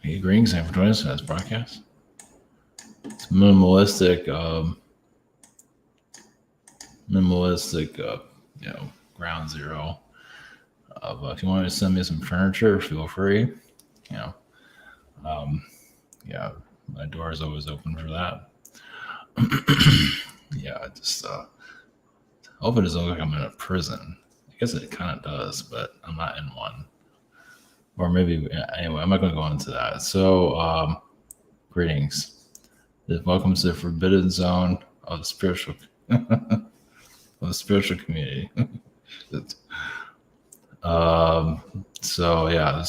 Hey, greetings, thank you for joining us in this broadcast. It's minimalistic, ground zero. But if you want to send me some furniture, feel free. You know, um, yeah, my door is always open for that. Yeah, just hope it doesn't look like I'm in a prison. I guess it kind of does, but I'm not in one. Or maybe anyway, I'm not going to go into that. So, greetings. Welcome to the forbidden zone of the spiritual community. So yeah, I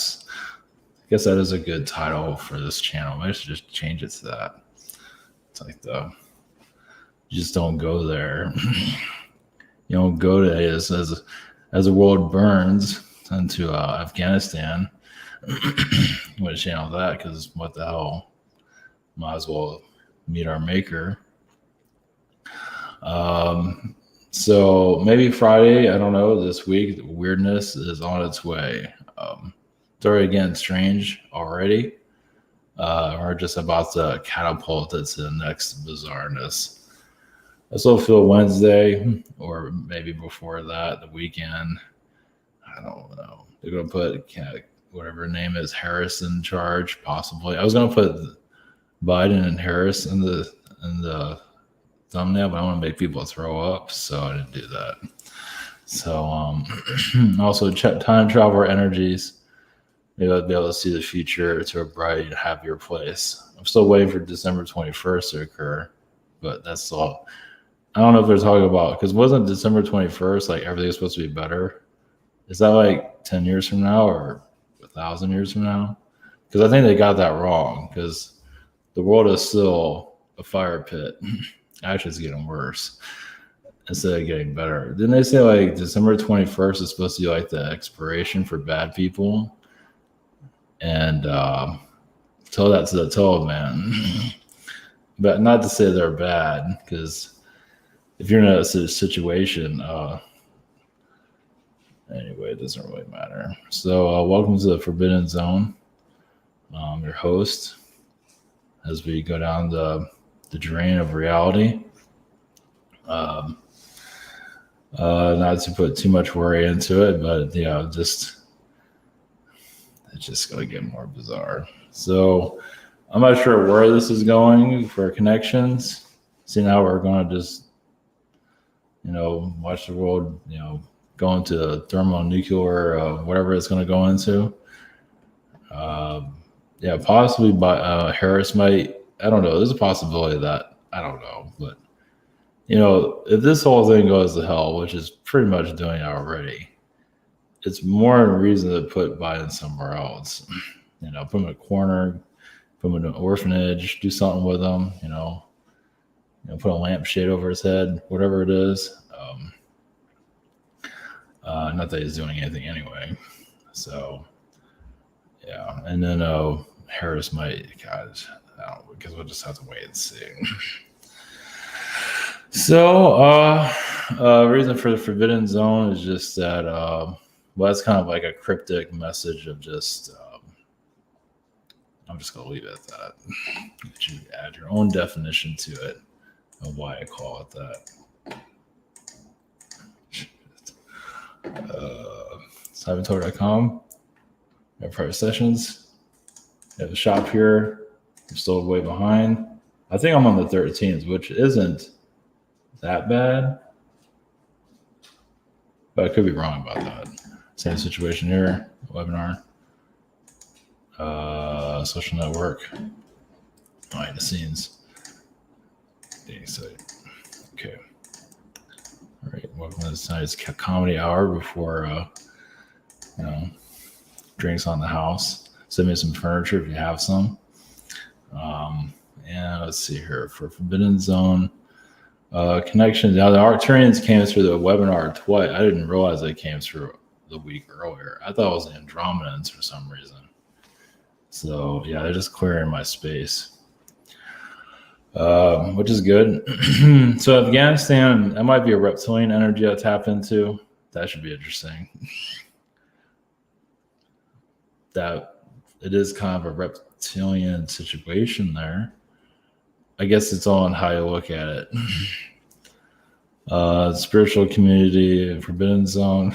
guess that is a good title for this channel. I should just change it to that. It's like you just don't go there. You don't go to as the world burns into Afghanistan. What a channel that, because what the hell, might as well meet our maker. So maybe Friday, I don't know, this week, the weirdness is on its way. It's already getting strange already. We're just about to catapult it to the next bizarreness. I still feel Wednesday, or maybe before that, the weekend. I don't know. They're going to put whatever her name is, Harris in charge, possibly. I was going to put Biden and Harris in the thumbnail, but I want to make people throw up, so I didn't do that. So also check time traveler energies. Maybe I'll be able to see the future to a bright, happier place. I'm still waiting for December 21st to occur, but that's all. I don't know if they're talking about, because wasn't December 21st like everything's supposed to be better? Is that like 10 years from now or 1,000 years from now? Because I think they got that wrong, because the world is still a fire pit. Actually, it's getting worse instead of getting better. Didn't they say like December 21st is supposed to be like the expiration for bad people? And tell that to the toad man. But not to say they're bad, because if you're in a situation, anyway, it doesn't really matter. So welcome to the Forbidden Zone. Your host, as we go down the drain of reality. Not to put too much worry into it, but it's just gonna get more bizarre. So I'm not sure where this is going for connections. See, now we're gonna just watch the world go into thermonuclear, whatever it's gonna go into. Possibly by Harris might. I don't know. There's a possibility of that. I don't know. But, if this whole thing goes to hell, which is pretty much doing it already, it's more a reason to put Biden somewhere else. Put him in a corner, put him in an orphanage, do something with him, put a lampshade over his head, whatever it is. Not that he's doing anything anyway. So, yeah. And then Harris might, God, I don't know, because we'll just have to wait and see. So, reason for the Forbidden Zone is just that, it's kind of like a cryptic message of just, I'm just going to leave it at that. Let you add your own definition to it of why I call it that. Cybertor.com. We have private sessions. We have a shop here. I'm still way behind. I think I'm on the 13th, which isn't that bad, but I could be wrong about that. Same situation here. Webinar. Social network. Behind the scenes. Dating site. Okay. All right. Welcome to tonight's comedy hour before, drinks on the house. Send me some furniture if you have some. And let's see here for Forbidden Zone connections. Now the Arcturians came through the webinar twice. I didn't realize they came through the week earlier. I thought it was the Andromedans for some reason. So yeah, they're just clearing my space, which is good. So Afghanistan, that might be a reptilian energy I tap into. That should be interesting. That it is kind of a reptilian situation there. I guess it's all on how you look at it. Spiritual community, forbidden zone.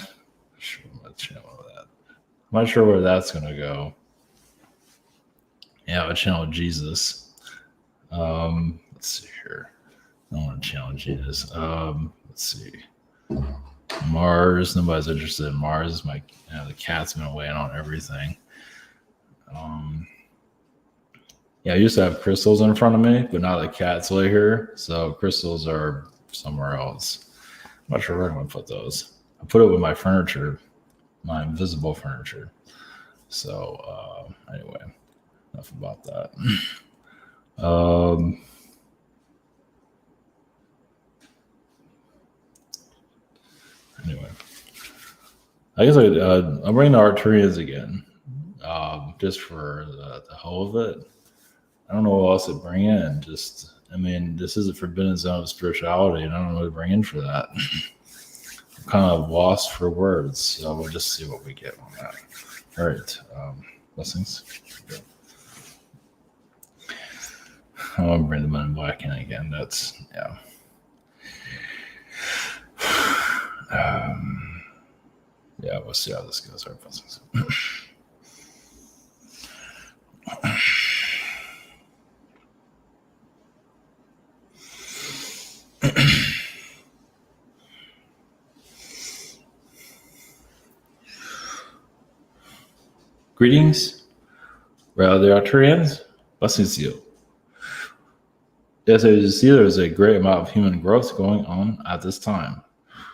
I'm not sure where that's gonna go. Yeah, I'll channel Jesus. Let's see here. I don't want to channel Jesus. Let's see. Mars. Nobody's interested in Mars. The cat's been weighing on everything. Yeah, I used to have crystals in front of me, but now the cat's lay here, so crystals are somewhere else. I'm not sure where I'm gonna put those. I put it with my furniture, my invisible furniture. So anyway, enough about that. Anyway, I guess I'll bring the Arcturians again, just for the whole of it. I don't know what else to bring in. This is a forbidden zone of spirituality, and I don't know what to bring in for that. I'm kind of lost for words, so we'll just see what we get on that. All right, blessings. I want to bring the Men in Black in again. That's, yeah. Yeah, we'll see how this goes. All right, blessings. Greetings, the Arcturians. Blessings to you. Yes, as you see, there's a great amount of human growth going on at this time.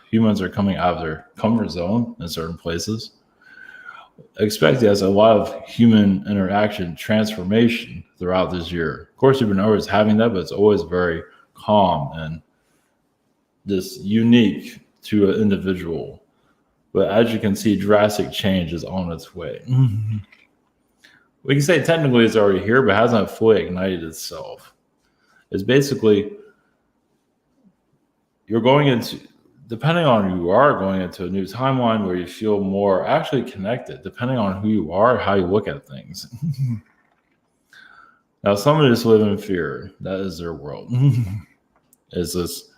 Humans are coming out of their comfort zone in certain places. Expect there's a lot of human interaction transformation throughout this year. Of course, you've been always having that, but it's always very calm and just unique to an individual. But as you can see, drastic change is on its way. Mm-hmm. We can say technically it's already here, but hasn't fully ignited itself. It's basically, you're going into, depending on who you are, going into a new timeline where you feel more actually connected, depending on who you are, how you look at things. Now, some of just live in fear. That is their world. It's this,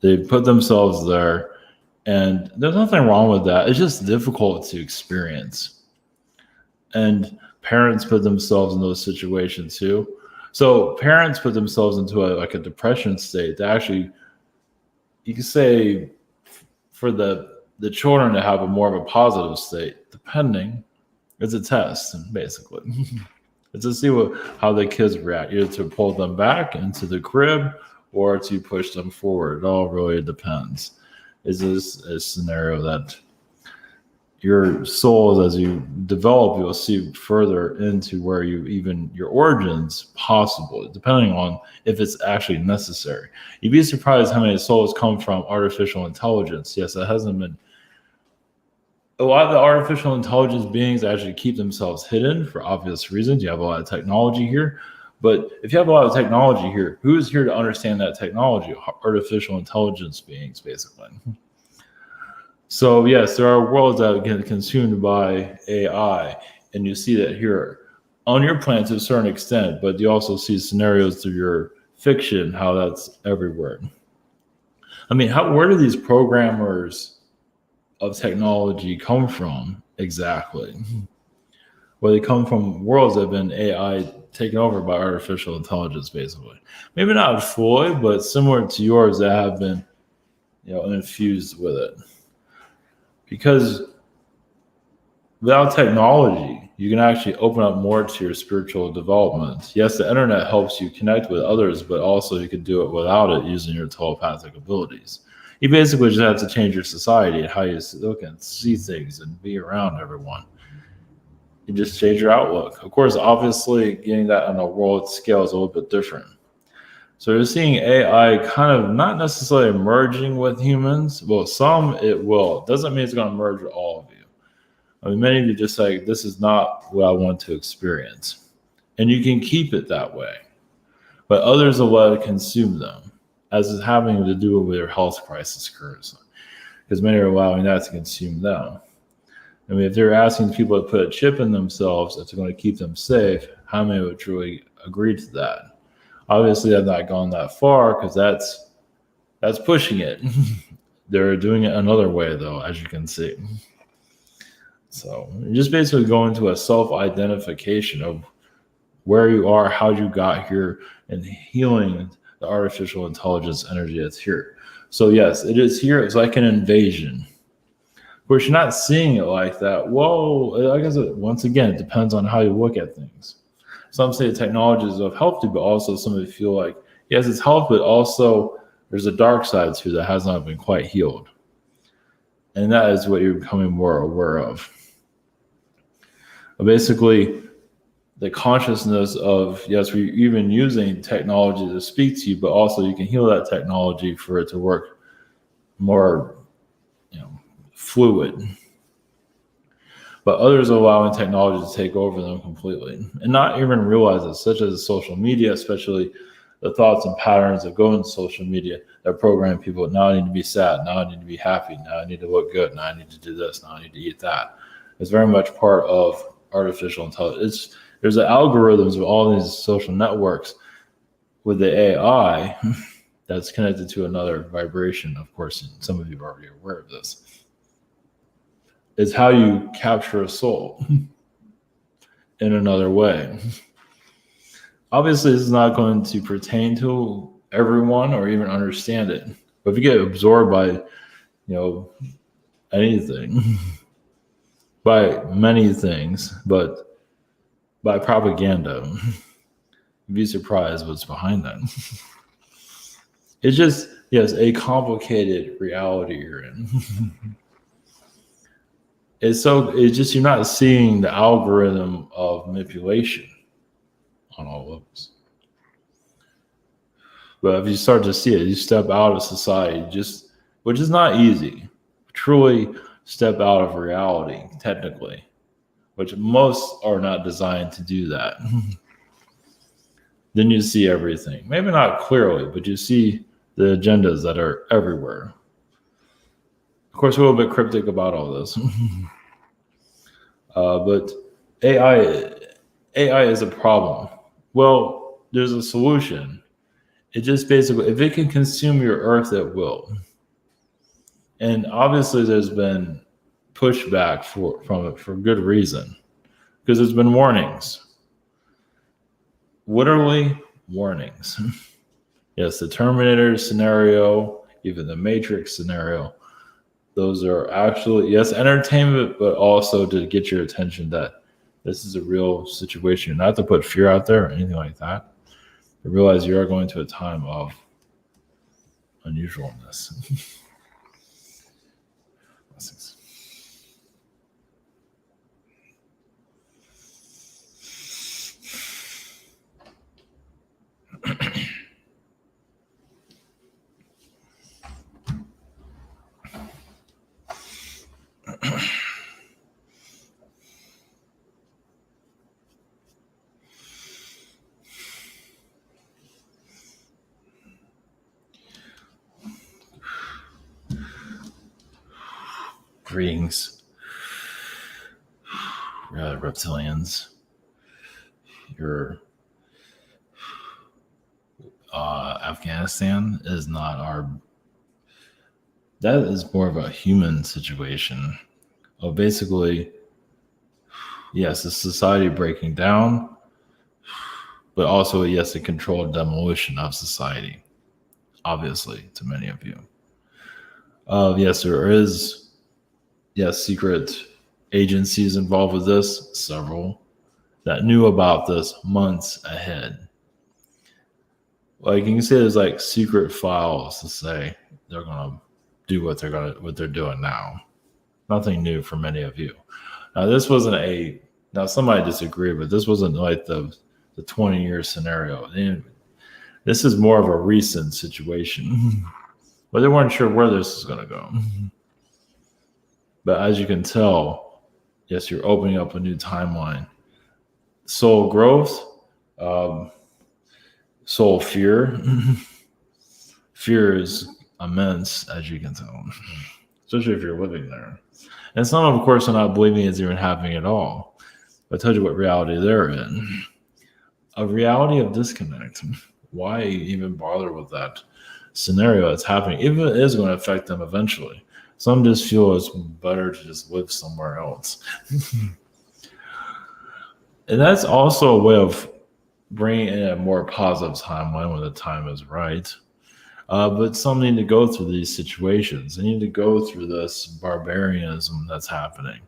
they put themselves there, and there's nothing wrong with that. It's just difficult to experience. And parents put themselves in those situations too. So parents put themselves into a depression state that actually, you can say, for the children to have a more of a positive state, depending, it's a test, basically. It's to see how the kids react, either to pull them back into the crib or to push them forward. It all really depends. Is this a scenario that your souls, as you develop, you'll see further into where your origins possible, depending on if it's actually necessary. You'd be surprised how many souls come from artificial intelligence. Yes, that hasn't been. A lot of the artificial intelligence beings actually keep themselves hidden for obvious reasons. You have a lot of technology here. But if you have a lot of technology here, who's here to understand that technology? Artificial intelligence beings, basically. So yes, there are worlds that get consumed by AI, and you see that here on your planet to a certain extent, but you also see scenarios through your fiction, how that's everywhere. I mean, where do these programmers of technology come from exactly? Well, they come from worlds that have been AI taken over by artificial intelligence, basically. Maybe not fully, but similar to yours that have been, infused with it. Because without technology, you can actually open up more to your spiritual development. Yes, the internet helps you connect with others, but also you could do it without it using your telepathic abilities. You basically just have to change your society and how you look and see things and be around everyone. You just change your outlook. Of course, obviously, getting that on a world scale is a little bit different. So you're seeing AI kind of not necessarily merging with humans. Well, some it will. Doesn't mean it's going to merge with all of you. I mean, many of you just like, this is not what I want to experience. And you can keep it that way. But others will let it consume them, as is having to do with their health crisis currently. Because many are allowing that to consume them. I mean, if they're asking people to put a chip in themselves, if they're going to keep them safe, how many would truly agree to that? Obviously, I've not gone that far because that's pushing it. They're doing it another way, though, as you can see. So you just basically go into a self-identification of where you are, how you got here, and healing the artificial intelligence energy that's here. So yes, it is here. It's like an invasion. Of course, you're not seeing it like that. Well, I guess once again, it depends on how you look at things. Some say the technologies have helped you, but also some of you feel like, yes, it's helped, but also there's a dark side to it that has not been quite healed. And that is what you're becoming more aware of. Basically, the consciousness of, yes, we're even using technology to speak to you, but also you can heal that technology for it to work more, fluid. But others are allowing technology to take over them completely and not even realize it, such as social media, especially the thoughts and patterns that go into social media that program people. Now I need to be sad. Now I need to be happy. Now I need to look good. Now I need to do this. Now I need to eat that. It's very much part of artificial intelligence. There's the algorithms of all these social networks with the AI that's connected to another vibration. Of course, some of you are already aware of this. It's how you capture a soul in another way. Obviously, this is not going to pertain to everyone or even understand it. But if you get absorbed by, anything, by many things, but by propaganda, you'd be surprised what's behind that. It's just, yes, a complicated reality you're in. It's just you're not seeing the algorithm of manipulation on all levels. But if you start to see it, you step out of society, which is not easy, truly step out of reality, technically, which most are not designed to do that. Then you see everything. Maybe not clearly, but you see the agendas that are everywhere. Of course, a little bit cryptic about all this. But AI is a problem. Well, there's a solution. It just basically, if it can consume your earth, it will. And obviously, there's been pushback from it for good reason, because there's been warnings. Literally warnings. Yes, the Terminator scenario, even the Matrix scenario, those are actually, yes, entertainment, but also to get your attention that this is a real situation. Not to put fear out there or anything like that, but realize you are going to a time of unusualness. Greetings, reptilians. Your Afghanistan is not our. That is more of a human situation. Basically, yes, a society breaking down, but also, yes, a controlled demolition of society. Obviously, to many of you. Yes, there is. Yes, secret agencies involved with this, several, that knew about this months ahead. Like, you can say there's like secret files to say they're gonna do what they're doing now. Nothing new for many of you. Now, this wasn't now somebody disagreed, but this wasn't like the 20-year scenario. This is more of a recent situation. But they weren't sure where this is gonna go. But as you can tell, yes, you're opening up a new timeline. Soul growth, soul fear. Fear is immense, as you can tell, especially if you're living there. And some, of course, are not believing it's even happening at all. I told you what reality they're in. A reality of disconnect. Why even bother with that scenario that's happening? Even if it is going to affect them eventually. Some just feel it's better to just live somewhere else. And that's also a way of bringing in a more positive timeline when the time is right. But some need to go through these situations. They need to go through this barbarianism that's happening.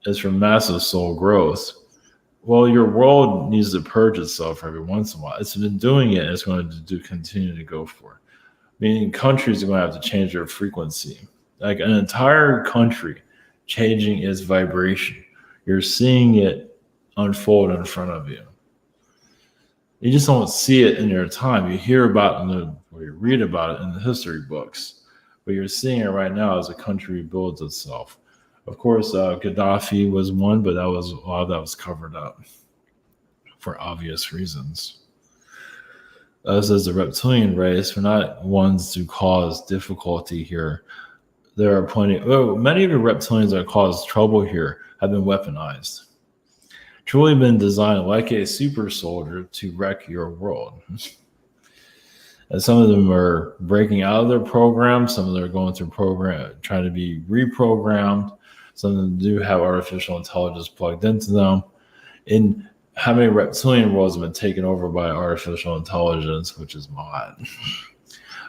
It's for massive soul growth. Well, your world needs to purge itself every once in a while. It's been doing it, and it's going to continue to go for it. Meaning countries are going to have to change their frequency. Like an entire country changing its vibration. You're seeing it unfold in front of you. You just don't see it in your time. You hear about it or you read about it in the history books. But you're seeing it right now as a country builds itself. Of course, Gaddafi was one, but a lot of that was covered up for obvious reasons. Us as the reptilian race, we're not ones to cause difficulty here. There are many of the reptilians that cause trouble here have been weaponized. Truly been designed like a super soldier to wreck your world. And some of them are breaking out of their program. Some of them are going through trying to be reprogrammed. Some of them do have artificial intelligence plugged into them. And how many reptilian worlds have been taken over by artificial intelligence, which is mod.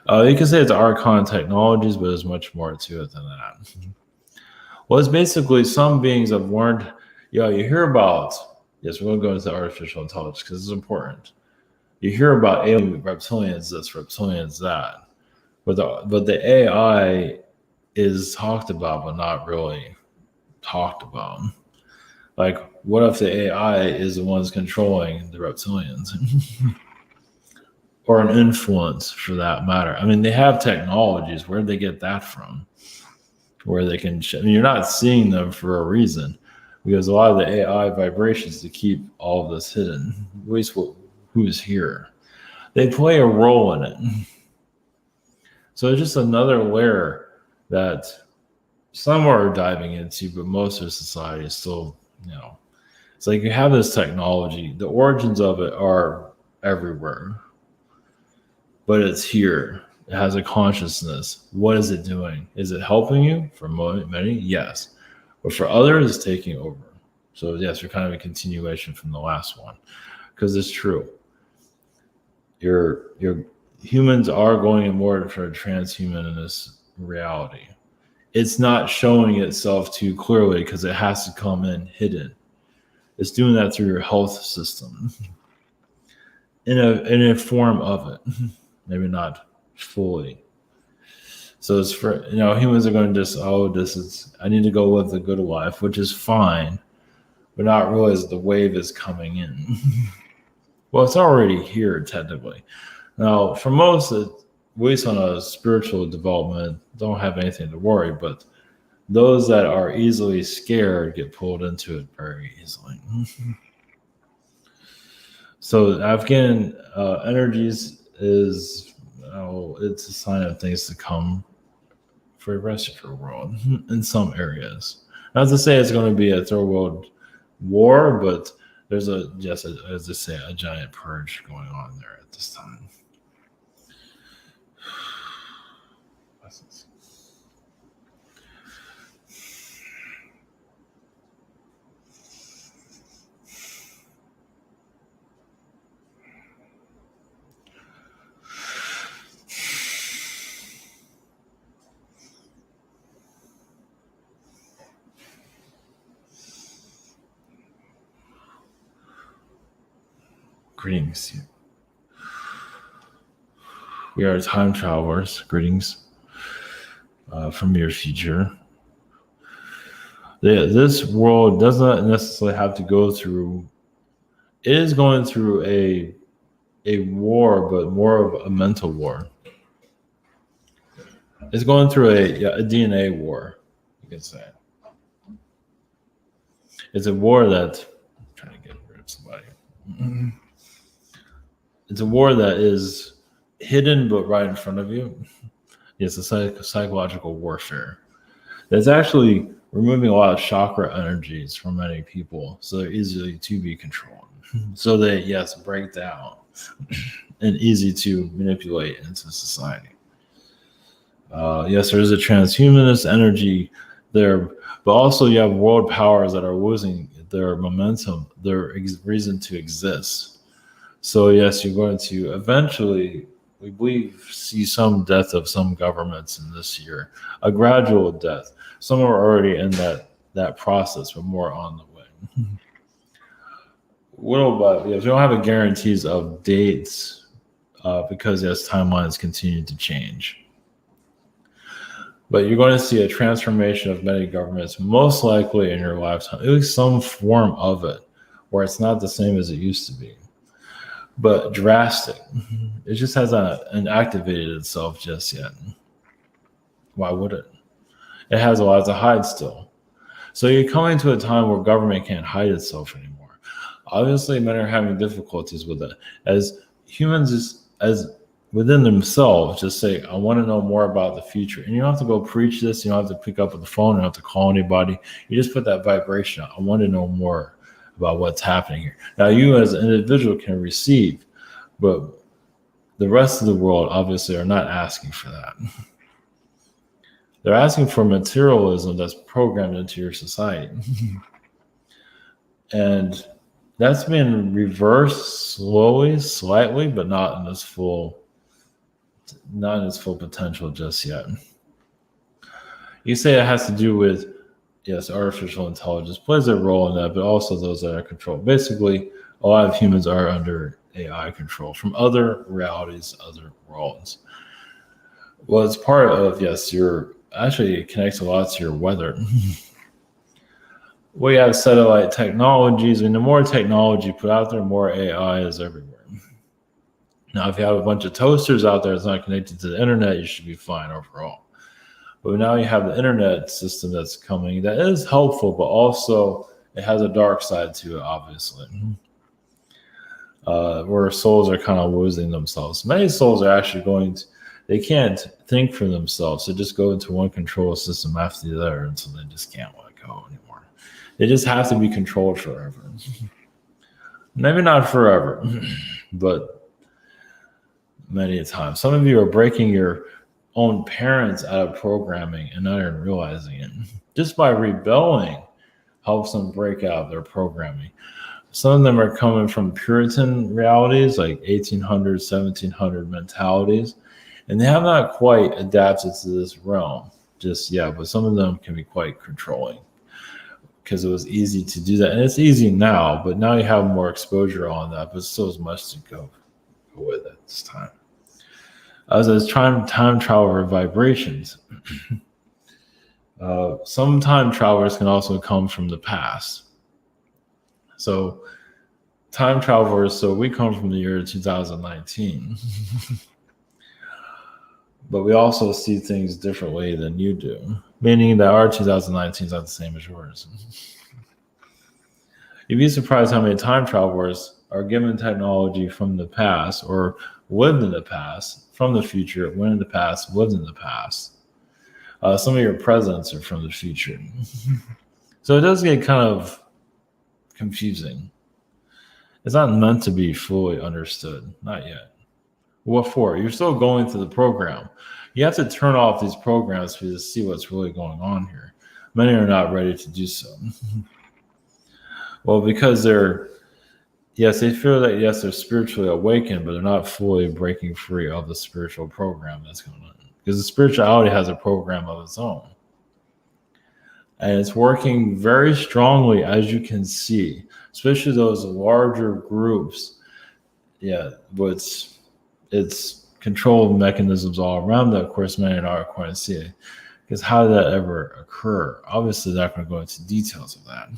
You can say it's Archon technologies, but there's much more to it than that. Well, it's basically some beings have learned, you hear about, yes, we're going to go into artificial intelligence because it's important. You hear about alien reptilians this, reptilians that. But the AI is talked about, but not really talked about. Like, what if the AI is the ones controlling the reptilians? Or an influence for that matter. I mean, they have technologies. Where did they get that from? Where they can, you're not seeing them for a reason, because a lot of the AI vibrations to keep all of this hidden, at least who's here. They play a role in it. So it's just another layer that some are diving into, but most of society is still, it's like you have this technology. The origins of it are everywhere. But it's here. It has a consciousness. What is it doing? Is it helping you? For many, yes. But for others, it's taking over. So yes, you're kind of a continuation from the last one. Because it's true. Your humans are going more for a transhuman in this reality. It's not showing itself too clearly because it has to come in hidden. It's doing that through your health system. In a form of it. Maybe not fully. So it's for, humans are going to just, I need to go live the good life, which is fine, but not realize the wave is coming in. Well, it's already here, technically. Now, for most, at least on a spiritual development, don't have anything to worry, but those that are easily scared get pulled into it very easily. So Afghan energies is, it's a sign of things to come for the rest of your world in some areas. Not to say it's going to be a third world war, but there's as I say, a giant purge going on there at this time. Greetings. We are time travelers. Greetings from your future. This world does not necessarily have to go through. It is going through a war, but more of a mental war. It's going through a DNA war, you can say. It's a war that I'm trying to get rid of somebody. It's a war that is hidden but right in front of you. It's a psychological warfare. That's actually removing a lot of chakra energies from many people, so they're easily to be controlled. So they, yes, break down and easy to manipulate into society. Yes, there is a transhumanist energy there, but also you have world powers that are losing their momentum, their reason to exist. So yes, you're going to eventually, we believe, see some death of some governments in this year, a gradual death. Some are already in that process, but more on the way. Little but yes, we don't have a guarantees of dates because yes, timelines continue to change. But you're going to see a transformation of many governments, most likely in your lifetime, at least some form of it, where it's not the same as it used to be, but drastic. It just hasn't activated itself just yet. Why would it? It has a lot to hide still. So you're coming to a time where government can't hide itself anymore. Obviously, men are having difficulties with it. As humans, as within themselves, just say, I want to know more about the future. And you don't have to go preach this. You don't have to pick up the phone. You don't have to call anybody. You just put that vibration out. I want to know more about what's happening here. Now, you as an individual can receive, but the rest of the world obviously are not asking for that. They're asking for materialism that's programmed into your society. And that's been reversed slowly, slightly, but not in its full potential just yet. You say it has to do with, yes, artificial intelligence plays a role in that, but also those that are controlled. Basically, a lot of humans are under AI control from other realities, other worlds. Well, it's part of, yes, actually it connects a lot to your weather. We have satellite technologies, and the more technology put out there, the more AI is everywhere. Now, if you have a bunch of toasters out there that's not connected to the internet, you should be fine overall. But now you have the internet system that's coming that is helpful, but also it has a dark side to it, obviously, where souls are kind of losing themselves. Many souls are actually they can't think for themselves. They just go into one control system after the other until they just can't let go anymore. They just have to be controlled forever. Maybe not forever, but many a time. Some of you are breaking your own parents out of programming and not even realizing it. Just by rebelling helps them break out of their programming. Some of them are coming from Puritan realities, like 1800, 1700 mentalities, and they have not quite adapted to this realm just yet, but some of them can be quite controlling because it was easy to do that. And it's easy now, but now you have more exposure on that, but still as much to go with at this time. As time traveler vibrations. Some time travelers can also come from the past. So time travelers, so we come from the year 2019. But we also see things differently than you do, meaning that our 2019 is not the same as yours. You'd be surprised how many time travelers are given technology from the past or lived in the past, from the future, went in the past, lived in the past. Some of your presents are from the future. So it does get kind of confusing. It's not meant to be fully understood, not yet. What for? You're still going through the program. You have to turn off these programs to see what's really going on here. Many are not ready to do so. Well, because they feel that, yes, they're spiritually awakened, but they're not fully breaking free of the spiritual program that's going on. Because the spirituality has a program of its own. And it's working very strongly, as you can see, especially those larger groups. Yeah, but it's control mechanisms all around that. Of course, many are not going to see it. Because how did that ever occur? Obviously, they're not going to go into details of that.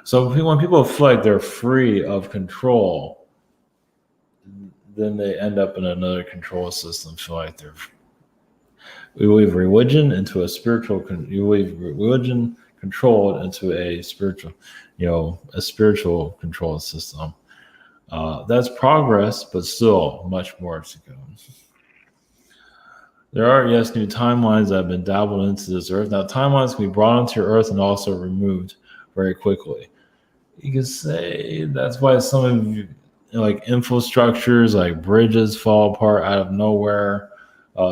So when people feel like they're free of control, then they end up in another control system. Feel like we weave religion into a spiritual. You weave religion controlled into a spiritual, a spiritual control system. That's progress, but still much more to go. There are, yes, new timelines that have been dabbled into this Earth. Now, timelines can be brought onto Earth and also removed very quickly. You can say that's why some of you, like infrastructures, like bridges, fall apart out of nowhere.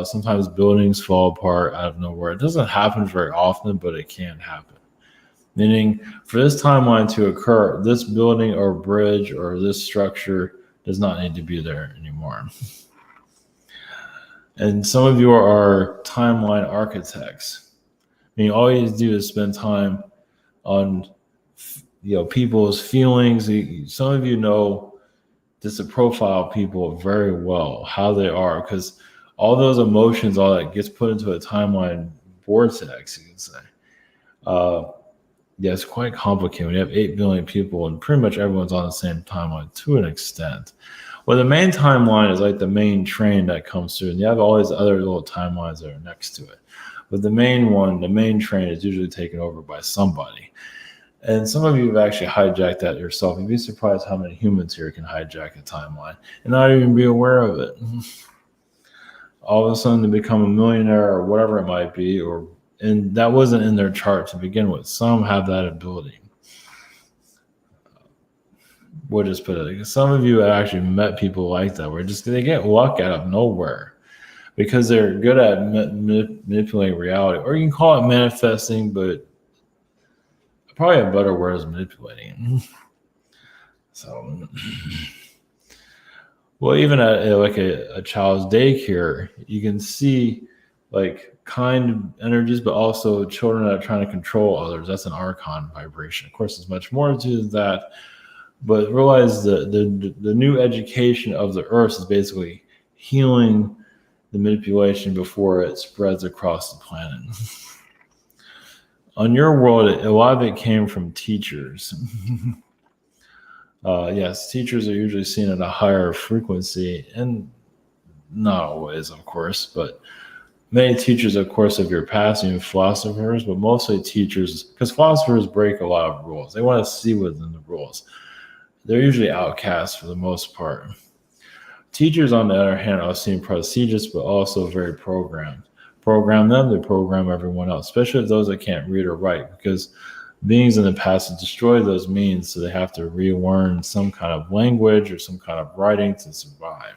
Sometimes buildings fall apart out of nowhere. It doesn't happen very often, but it can happen. Meaning, for this timeline to occur, this building or bridge or this structure does not need to be there anymore. And some of you are timeline architects. I mean, all you do is spend time on people's feelings. Some of you know just to profile people very well, how they are, because all those emotions, all that gets put into a timeline vortex, you can say. Yeah, it's quite complicated. When you have 8 billion people and pretty much everyone's on the same timeline to an extent. Well, the main timeline is like the main train that comes through, and you have all these other little timelines that are next to it. But the main one, the main train, is usually taken over by somebody. And some of you have actually hijacked that yourself. You'd be surprised how many humans here can hijack a timeline and not even be aware of it. All of a sudden, to become a millionaire or whatever it might be, and that wasn't in their chart to begin with. Some have that ability. We'll just put it. Some of you have actually met people like that, where they get luck out of nowhere because they're good at manipulating reality, or you can call it manifesting, but probably a better word is manipulating. So, well, even at like a child's daycare, you can see like kind energies, but also children that are trying to control others. That's an archon vibration. Of course, there's much more to that, but realize the new education of the earth is basically healing the manipulation before it spreads across the planet. On your world, a lot of it came from teachers. Yes, teachers are usually seen at a higher frequency, and not always, of course, but many teachers, of course, of your past, even philosophers, but mostly teachers, because philosophers break a lot of rules. They want to see within the rules. They're usually outcasts for the most part. Teachers, on the other hand, are seen prestigious, but also very programmed. Program them, they program everyone else, especially those that can't read or write, because beings in the past have destroyed those means, so they have to relearn some kind of language or some kind of writing to survive.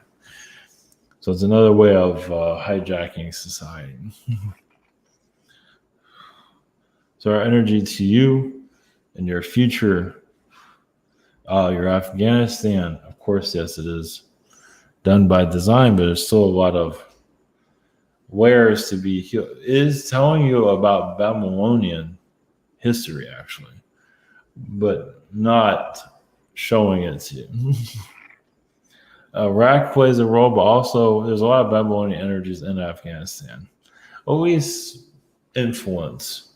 So it's another way of hijacking society. So our energy to you and your future, your Afghanistan, of course, yes, it is done by design, but there's still a lot of layers to be healed. It is telling you about Babylonian history, actually, but not showing it to you. Iraq plays a role, but also there's a lot of Babylonian energies in Afghanistan. Always influence.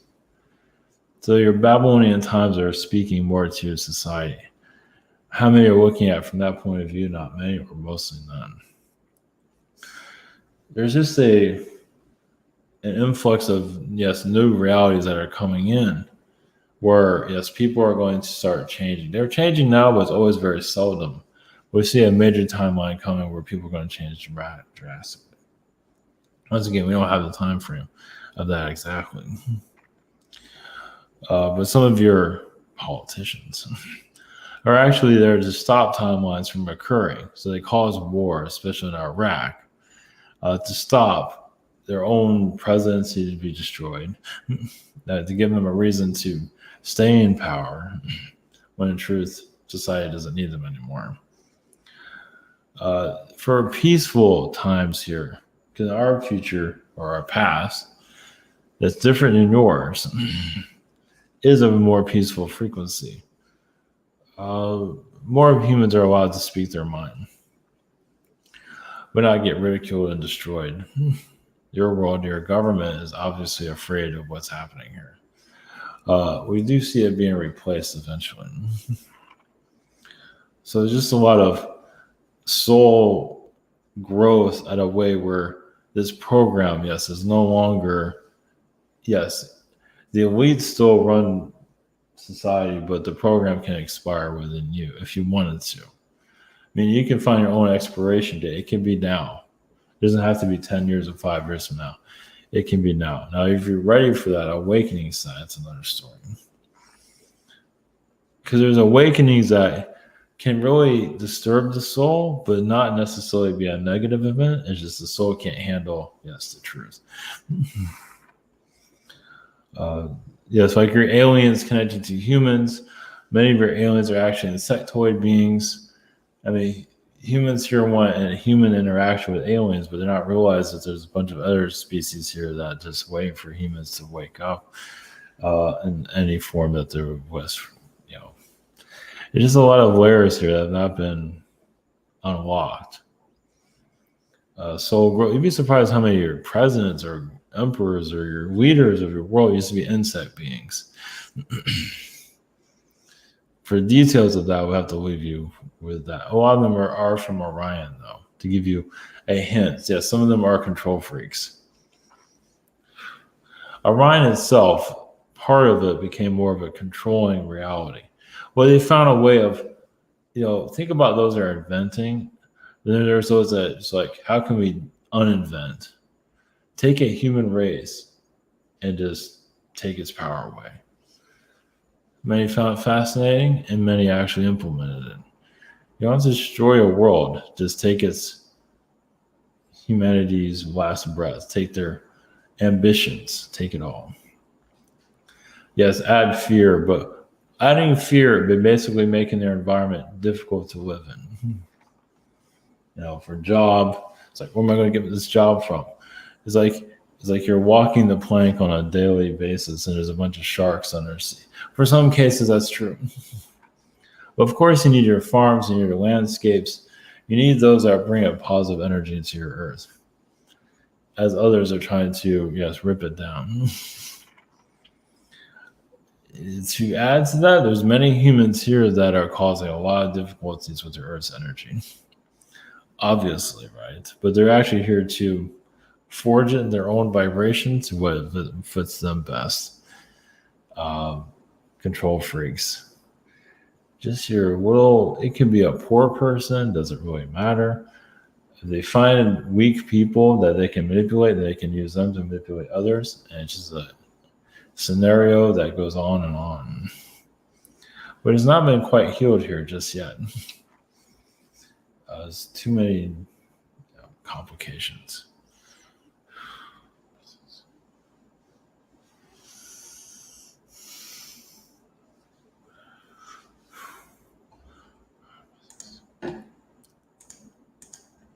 So your Babylonian times are speaking more to your society. How many are looking at from that point of view? Not many, or mostly none. There's just an influx of, yes, new realities that are coming in, where, yes, people are going to start changing. They're changing now, but it's always very seldom. We see a major timeline coming where people are going to change drastically. Once again, we don't have the time frame of that exactly. But some of your politicians are actually there to stop timelines from occurring. So they cause war, especially in Iraq, to stop their own presidency to be destroyed, to give them a reason to stay in power, when in truth, society doesn't need them anymore. For peaceful times here, because our future or our past that's different than yours is of a more peaceful frequency. More humans are allowed to speak their mind, but not get ridiculed and destroyed. Your world, your government is obviously afraid of what's happening here. We do see it being replaced eventually. So there's just a lot of soul growth at a way where this program, yes, is no longer, yes, the elites still run society, but the program can expire within you if you wanted to. I mean, you can find your own expiration date. It can be now. It doesn't have to be 10 years or 5 years from now. It can be now. Now, if you're ready for that awakening sign, it's another story. Because there's awakenings that can really disturb the soul, but not necessarily be a negative event. It's just the soul can't handle, yes, the truth. Yes, like your aliens connected to humans. Many of your aliens are actually insectoid beings. I mean, humans here want a human interaction with aliens, but they're not realize that there's a bunch of other species here that just wait for humans to wake up in any form that there was. There's just a lot of layers here that have not been unlocked. So you'd be surprised how many of your presidents or emperors or your leaders of your world used to be insect beings. For details of that, we'll have to leave you with that. A lot of them are from Orion, though, to give you a hint. Yeah, some of them are control freaks. Orion itself, part of it became more of a controlling reality. Well, they found a way of, think about those that are inventing. Then there's those that it's like, how can we uninvent? Take a human race and just take its power away. Many found it fascinating, and many actually implemented it. You don't have to destroy a world. Just take its humanity's last breath. Take their ambitions. Take it all. Yes, add fear, but adding fear, but basically making their environment difficult to live in. For job, it's like, where am I going to get this job from? It's like you're walking the plank on a daily basis, and there's a bunch of sharks undersea. For some cases, that's true. But of course, you need your farms and your landscapes. You need those that bring a positive energy into your earth, as others are trying to, rip it down. To add to that, there's many humans here that are causing a lot of difficulties with your earth's energy. Obviously, right? But they're actually here to forge it in their own vibration to what fits them best. Control freaks. Just it can be a poor person, doesn't really matter. If they find weak people that they can manipulate, they can use them to manipulate others. And it's just a scenario that goes on and on. But it's not been quite healed here just yet. There's too many complications.